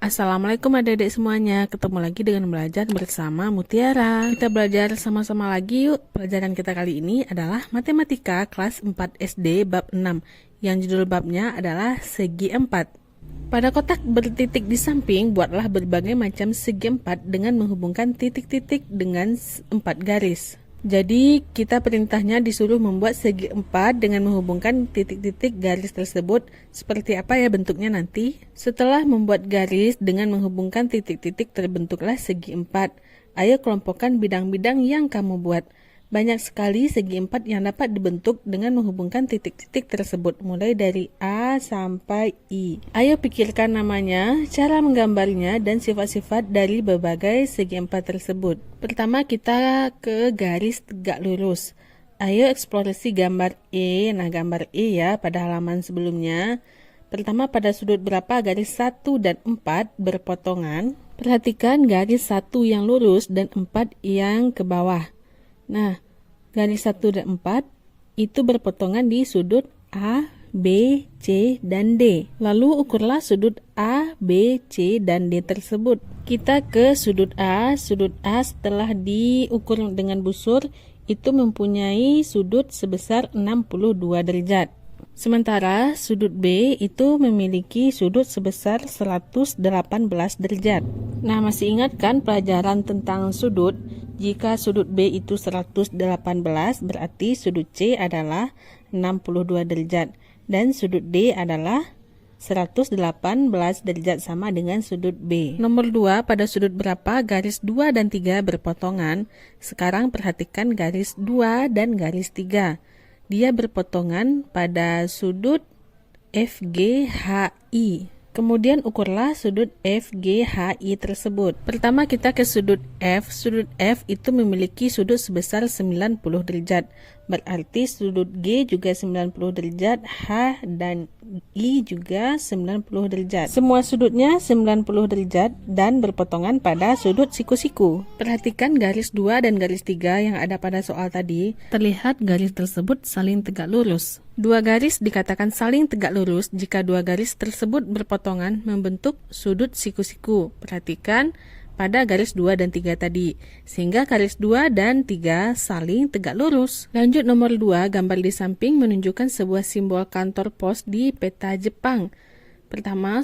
Assalamualaikum adik-adik semuanya, ketemu lagi dengan belajar bersama Mutiara. Kita belajar sama-sama lagi yuk. Pelajaran kita kali ini adalah Matematika kelas 4 SD bab 6, yang judul babnya adalah segi 4. Pada kotak bertitik di samping, buatlah berbagai macam segi 4 dengan menghubungkan titik-titik dengan 4 garis. Jadi kita perintahnya disuruh membuat segi 4 dengan menghubungkan titik-titik garis tersebut. Seperti apa ya bentuknya nanti? Setelah membuat garis dengan menghubungkan titik-titik, terbentuklah segi 4. Ayo kelompokkan bidang-bidang yang kamu buat. Banyak sekali segi 4 yang dapat dibentuk dengan menghubungkan titik-titik tersebut, mulai dari A sampai I. Ayo pikirkan namanya, cara menggambarnya, dan sifat-sifat dari berbagai segi 4 tersebut. Pertama kita ke garis tegak lurus. Ayo eksplorasi gambar E. Nah, gambar E ya pada halaman sebelumnya. Pertama, pada sudut berapa garis 1 dan 4 berpotongan. Perhatikan garis 1 yang lurus dan 4 yang ke bawah. Nah, garis 1 dan 4 itu berpotongan di sudut A, B, C, dan D. Lalu ukurlah sudut A, B, C, dan D tersebut. Kita ke sudut A. Sudut A setelah diukur dengan busur itu mempunyai sudut sebesar 62 derajat. Sementara sudut B itu memiliki sudut sebesar 118 derajat. Nah, masih ingat kan pelajaran tentang sudut? Jika sudut B itu 118, berarti sudut C adalah 62 derajat. Dan sudut D adalah 118 derajat, sama dengan sudut B. Nomor 2, pada sudut berapa garis 2 dan 3 berpotongan? Sekarang perhatikan garis 2 dan garis 3. Dia berpotongan pada sudut FGHI. Kemudian ukurlah sudut FGHI tersebut. Pertama kita ke sudut F. Sudut F itu memiliki sudut sebesar 90 derajat. Berarti sudut G juga 90 derajat, H dan I juga 90 derajat. Semua sudutnya 90 derajat dan berpotongan pada sudut siku-siku. Perhatikan garis 2 dan garis 3 yang ada pada soal tadi. Terlihat garis tersebut saling tegak lurus. Dua garis dikatakan saling tegak lurus jika dua garis tersebut berpotongan membentuk sudut siku-siku. Perhatikan pada garis 2 dan 3 tadi, sehingga garis 2 dan 3 saling tegak lurus. Lanjut nomor 2, gambar di samping menunjukkan sebuah simbol kantor pos di peta Jepang. Pertama,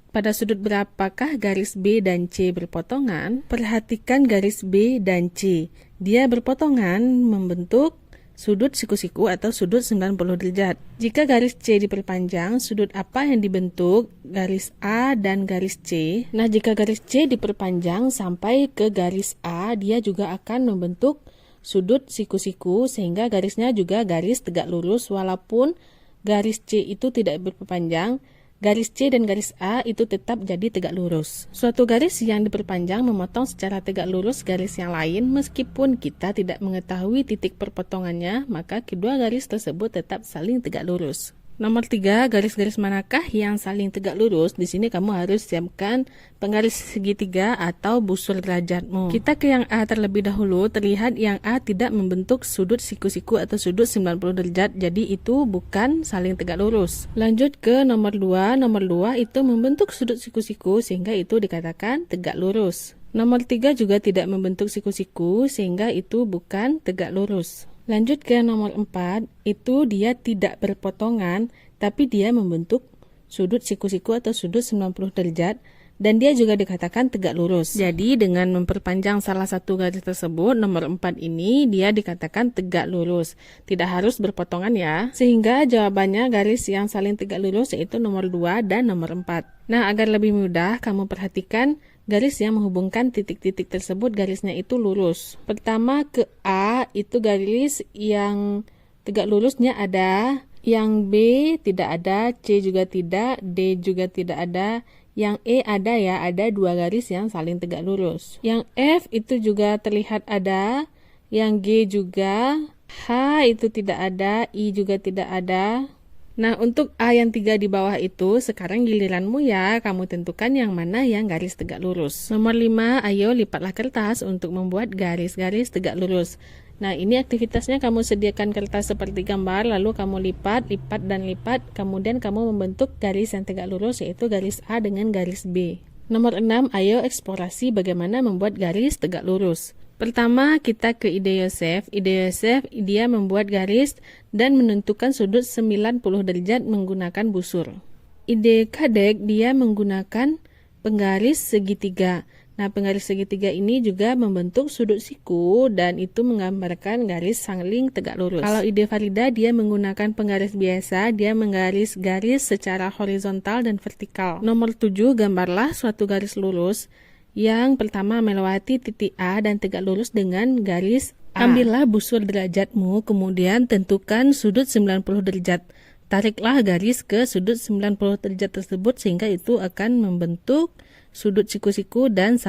pada sudut berapakah garis B dan C berpotongan? Perhatikan garis B dan C. Dia berpotongan membentuk sudut siku-siku atau sudut 90 derajat. Jika garis C diperpanjang, sudut apa yang dibentuk? Garis A dan garis C. Nah, jika garis C diperpanjang sampai ke garis A, dia juga akan membentuk sudut siku-siku, sehingga garisnya juga garis tegak lurus. Walaupun garis C itu tidak berpanjang, garis C dan garis A itu tetap jadi tegak lurus. Suatu garis yang diperpanjang memotong secara tegak lurus garis yang lain. Meskipun kita tidak mengetahui titik perpotongannya, maka kedua garis tersebut tetap saling tegak lurus. Nomor 3, garis-garis manakah yang saling tegak lurus? Di sini kamu harus siapkan penggaris segitiga atau busur derajatmu. Kita ke yang A terlebih dahulu. Terlihat yang A tidak membentuk sudut siku-siku atau sudut 90 derajat, jadi itu bukan saling tegak lurus. Lanjut ke nomor 2. Nomor 2 itu membentuk sudut siku-siku, sehingga itu dikatakan tegak lurus. Nomor 3 juga tidak membentuk siku-siku, sehingga itu bukan tegak lurus. Lanjut ke nomor 4, itu dia tidak berpotongan, tapi dia membentuk sudut siku-siku atau sudut 90 derajat, dan dia juga dikatakan tegak lurus. Jadi dengan memperpanjang salah satu garis tersebut, nomor 4 ini dia dikatakan tegak lurus. Tidak harus berpotongan ya. Sehingga jawabannya garis yang saling tegak lurus yaitu nomor 2 dan nomor 4. Nah, agar lebih mudah, kamu perhatikan garis yang menghubungkan titik-titik tersebut, garisnya itu lurus. Pertama ke A, itu garis yang tegak lurusnya ada. Yang B tidak ada, C juga tidak, D juga tidak ada. Yang E ada ya, ada dua garis yang saling tegak lurus. Yang F itu juga terlihat ada. Yang G juga. H itu tidak ada, I juga tidak ada. Nah, untuk A yang 3 di bawah itu, sekarang giliranmu ya, kamu tentukan yang mana yang garis tegak lurus. Nomor 5, ayo lipatlah kertas untuk membuat garis-garis tegak lurus. Nah, ini aktivitasnya kamu sediakan kertas seperti gambar, lalu kamu lipat, lipat, dan lipat, kemudian kamu membentuk garis yang tegak lurus, yaitu garis A dengan garis B. Nomor 6, ayo eksplorasi bagaimana membuat garis tegak lurus. Pertama, kita ke ide Yosef. Ide Yosef, dia membuat garis dan menentukan sudut 90 derajat menggunakan busur. Ide Kadek, dia menggunakan penggaris segitiga. Nah, penggaris segitiga ini juga membentuk sudut siku dan itu menggambarkan garis saling tegak lurus. Kalau ide Farida, dia menggunakan penggaris biasa, dia menggaris garis secara horizontal dan vertikal. Nomor 7, gambarlah suatu garis lurus. Yang pertama melewati titik A dan tegak lurus dengan garis A. Ambillah busur derajatmu, kemudian tentukan sudut 90 derajat. Tariklah garis ke sudut 90 derajat tersebut sehingga itu akan membentuk sudut siku-siku dan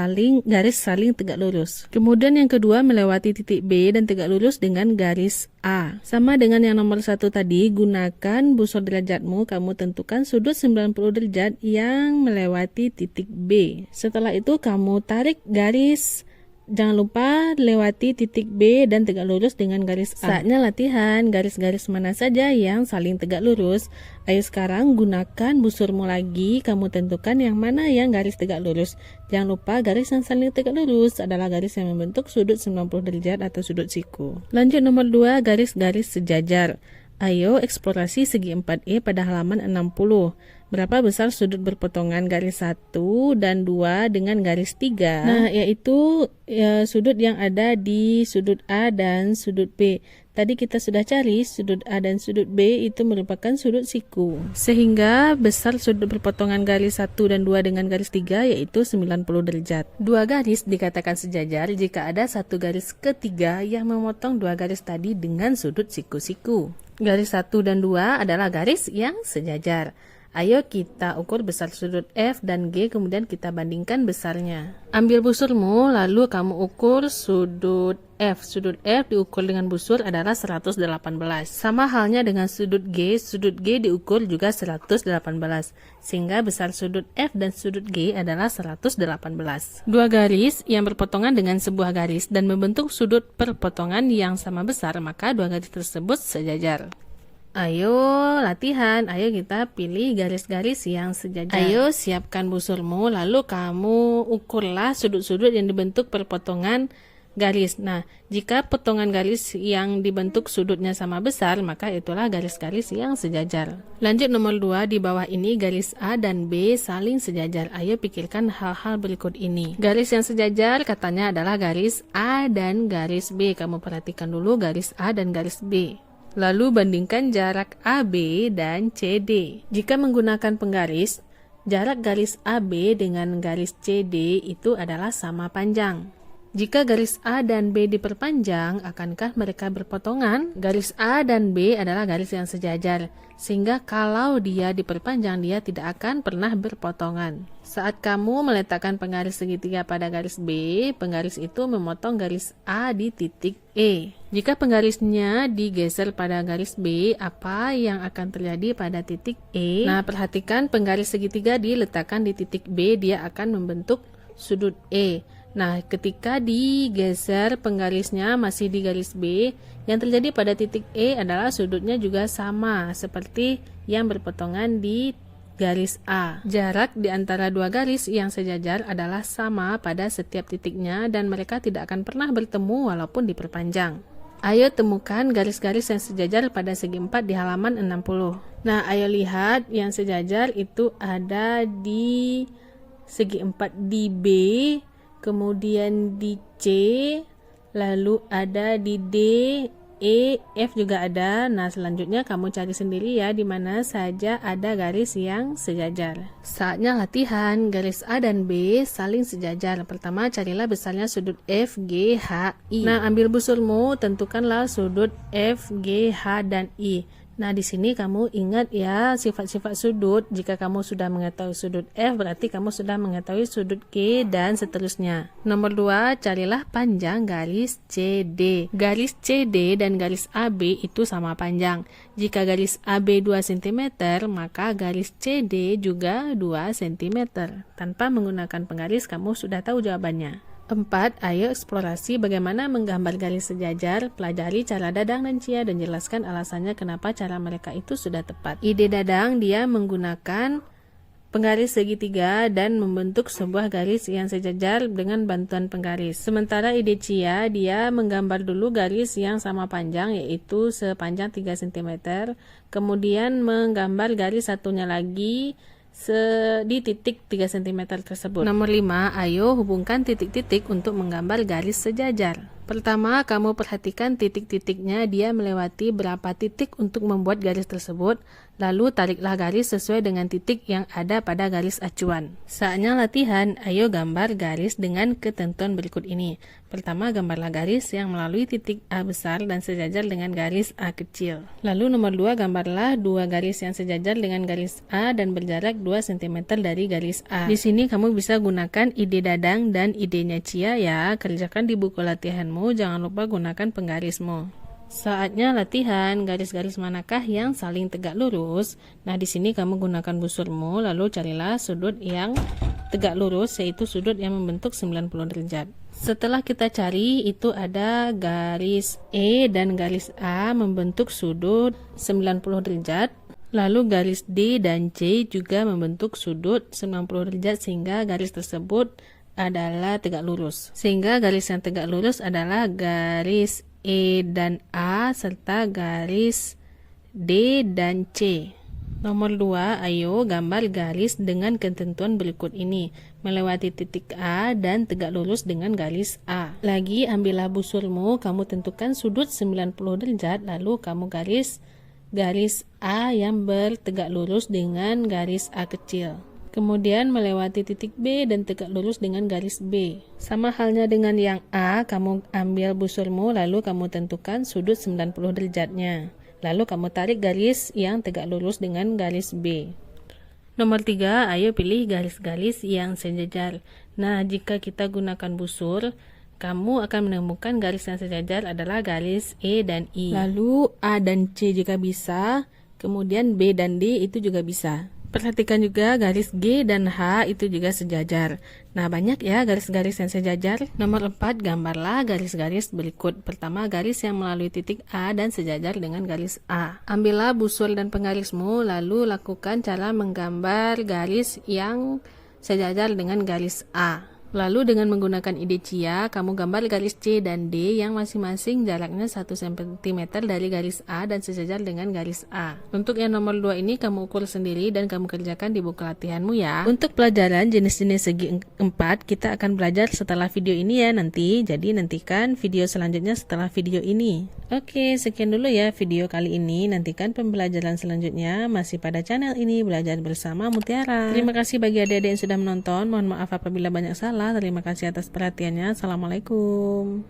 garis saling tegak lurus. Kemudian yang kedua melewati titik B dan tegak lurus dengan garis A. Sama dengan yang nomor 1 tadi, gunakan busur derajatmu, kamu tentukan sudut 90 derajat yang melewati titik B. Setelah itu kamu tarik garis. Jangan lupa lewati titik B dan tegak lurus dengan garis A. Saatnya latihan, garis-garis mana saja yang saling tegak lurus. Ayo sekarang gunakan busurmu lagi, kamu tentukan yang mana yang garis tegak lurus. Jangan lupa garis yang saling tegak lurus adalah garis yang membentuk sudut 90 derajat atau sudut siku. Lanjut nomor 2, garis-garis sejajar. Ayo eksplorasi segi 4E pada halaman 60. Berapa besar sudut berpotongan garis 1 dan 2 dengan garis 3? Nah, yaitu sudut yang ada di sudut A dan sudut B. Tadi kita sudah cari sudut A dan sudut B itu merupakan sudut siku. Sehingga besar sudut berpotongan garis 1 dan 2 dengan garis 3 yaitu 90 derajat. Dua garis dikatakan sejajar jika ada satu garis ketiga yang memotong dua garis tadi dengan sudut siku-siku. Garis 1 dan 2 adalah garis yang sejajar. Ayo kita ukur besar sudut F dan G, kemudian kita bandingkan besarnya. Ambil busurmu, lalu kamu ukur sudut F. Sudut F diukur dengan busur adalah 118. Sama halnya dengan sudut G diukur juga 118. Sehingga besar sudut F dan sudut G adalah 118. Dua garis yang berpotongan dengan sebuah garis dan membentuk sudut perpotongan yang sama besar, maka dua garis tersebut sejajar. Ayo latihan, ayo kita pilih garis-garis yang sejajar. Ayo siapkan busurmu, lalu kamu ukurlah sudut-sudut yang dibentuk perpotongan garis. Nah, jika potongan garis yang dibentuk sudutnya sama besar, maka itulah garis-garis yang sejajar. Lanjut nomor 2, di bawah ini garis A dan B saling sejajar. Ayo pikirkan hal-hal berikut ini. Garis yang sejajar katanya adalah garis A dan garis B. Kamu perhatikan dulu garis A dan garis B. Lalu bandingkan jarak AB dan CD. Jika menggunakan penggaris, jarak garis AB dengan garis CD itu adalah sama panjang. Jika garis A dan B diperpanjang, akankah mereka berpotongan? Garis A dan B adalah garis yang sejajar, sehingga kalau dia diperpanjang, dia tidak akan pernah berpotongan. Saat kamu meletakkan penggaris segitiga pada garis B, penggaris itu memotong garis A di titik E. Jika penggarisnya digeser pada garis B, apa yang akan terjadi pada titik E? Nah, perhatikan penggaris segitiga diletakkan di titik B, dia akan membentuk sudut E. Nah, ketika digeser penggarisnya masih di garis B, yang terjadi pada titik E adalah sudutnya juga sama seperti yang berpotongan di garis A. Jarak di antara dua garis yang sejajar adalah sama pada setiap titiknya dan mereka tidak akan pernah bertemu walaupun diperpanjang. Ayo temukan garis-garis yang sejajar pada segi 4 di halaman 60. Nah, ayo lihat yang sejajar itu ada di segi 4 di B, kemudian di C, lalu ada di D, E, F juga ada. Nah, selanjutnya kamu cari sendiri ya di mana saja ada garis yang sejajar. Saatnya latihan. Garis A dan B saling sejajar. Pertama, carilah besarnya sudut F, G, H, I. Nah, ambil busurmu, tentukanlah sudut F, G, H, dan I. Nah, di sini kamu ingat ya sifat-sifat sudut. Jika kamu sudah mengetahui sudut F, berarti kamu sudah mengetahui sudut G dan seterusnya. Nomor 2, carilah panjang garis CD. Garis CD dan garis AB itu sama panjang. Jika garis AB 2 cm, maka garis CD juga 2 cm. Tanpa menggunakan penggaris, kamu sudah tahu jawabannya. 4. Ayo eksplorasi bagaimana menggambar garis sejajar. Pelajari cara Dadang dan Cia dan jelaskan alasannya kenapa cara mereka itu sudah tepat. Ide Dadang, dia menggunakan penggaris segitiga dan membentuk sebuah garis yang sejajar dengan bantuan penggaris. Sementara ide Cia, dia menggambar dulu garis yang sama panjang, yaitu sepanjang 3 cm, kemudian menggambar garis satunya lagi di titik 3 cm tersebut. Nomor 5, ayo hubungkan titik-titik untuk menggambar garis sejajar. Pertama, kamu perhatikan titik-titiknya, dia melewati berapa titik untuk membuat garis tersebut, lalu tariklah garis sesuai dengan titik yang ada pada garis acuan. Saatnya latihan, ayo gambar garis dengan ketentuan berikut ini. Pertama, gambarlah garis yang melalui titik A besar dan sejajar dengan garis A kecil. Lalu nomor 2, gambarlah dua garis yang sejajar dengan garis A dan berjarak 2 cm dari garis A. Di sini kamu bisa gunakan ide Dadang dan idenya Cia ya, kerjakan di buku latihanmu, jangan lupa gunakan penggarismu. Saatnya latihan, garis-garis manakah yang saling tegak lurus? Nah, di sini kamu gunakan busurmu, lalu carilah sudut yang tegak lurus, yaitu sudut yang membentuk 90 derajat. Setelah kita cari, itu ada garis E dan garis A membentuk sudut 90 derajat. Lalu garis D dan C juga membentuk sudut 90 derajat, sehingga garis tersebut adalah tegak lurus. Sehingga garis yang tegak lurus adalah garis E dan A serta garis D dan C. Nomor 2, ayo gambar garis dengan ketentuan berikut ini. Melewati titik A dan tegak lurus dengan garis A. Lagi ambillah busurmu, kamu tentukan sudut 90 derajat, lalu kamu garis A yang bertegak lurus dengan garis A kecil. Kemudian melewati titik B dan tegak lurus dengan garis B. Sama halnya dengan yang A, kamu ambil busurmu lalu kamu tentukan sudut 90 derajatnya. Lalu kamu tarik garis yang tegak lurus dengan garis B. Nomor 3, ayo pilih garis-garis yang sejajar. Nah, jika kita gunakan busur, kamu akan menemukan garis yang sejajar adalah garis E dan I. Lalu A dan C juga bisa, kemudian B dan D itu juga bisa. Perhatikan juga garis G dan H itu juga sejajar. Nah, banyak ya garis-garis yang sejajar. Nomor 4, gambarlah garis-garis berikut. Pertama, garis yang melalui titik A dan sejajar dengan garis A. Ambillah busur dan penggarismu, lalu lakukan cara menggambar garis yang sejajar dengan garis A. Lalu dengan menggunakan ide Cia, kamu gambar garis C dan D yang masing-masing jaraknya 1 cm dari garis A dan sejajar dengan garis A. Untuk yang nomor 2 ini kamu ukur sendiri dan kamu kerjakan di buku latihanmu ya. Untuk pelajaran jenis-jenis segi 4 kita akan belajar setelah video ini ya nanti. Jadi nantikan video selanjutnya setelah video ini. Oke, sekian dulu ya video kali ini. Nantikan pembelajaran selanjutnya masih pada channel ini, Belajar Bersama Mutiara. Terima kasih bagi adik-adik yang sudah menonton. Mohon maaf apabila banyak salah. Terima kasih atas perhatiannya. Assalamualaikum.